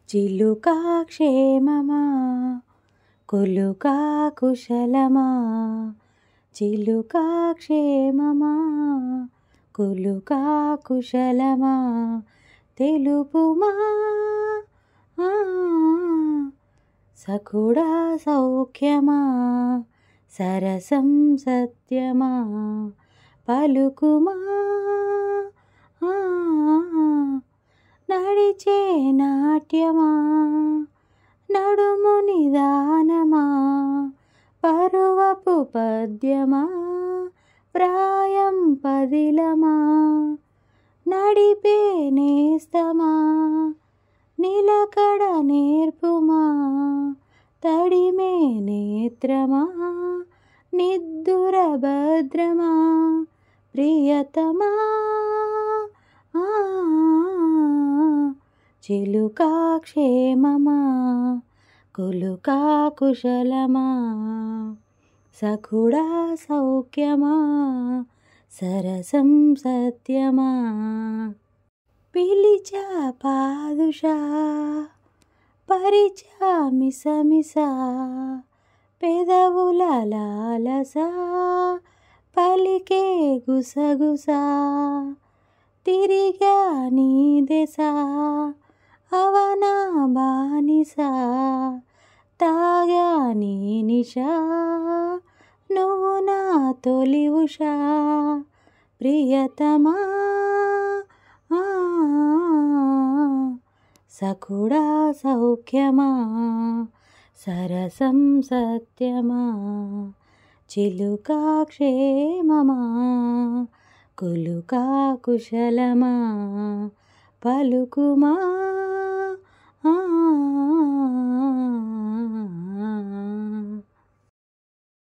చిలుకా క్షేమమా కులుకా కుశలమా చిలుకా క్షేమమా కులుకా కుశలమా తెలుపుమా సఖుడా సౌఖ్యమా సరసం సత్యమా పలుకుమా నడిచే నాట్యమా నడుము నిదానమా పరువపు పద్యమా ప్రాయం పదిలమా నడిపే నేస్తమా నిలకడ నేర్పుమా తడిమే నేత్రమా నిద్దుర భద్రమా ప్రియతమా చిలుకా క్షేమమా కులుకా కుశలమా సఖుడా సౌఖ్యమా సరసం సత్యమా పిలిచా పాదుషా పరిచా మిసమిసా పెదవుల లాలసా పలికే గుసగుసా తిరిగా నీ దెసా అవనా బానిసా తాగా నీ నిషా నువ్వు నా తొలి ఉషా ప్రియతమా సఖుడా సౌఖ్యమా సరసం సత్యమా చిలుకా క్షేమమా కులుకా కుశలమా పలుకుమా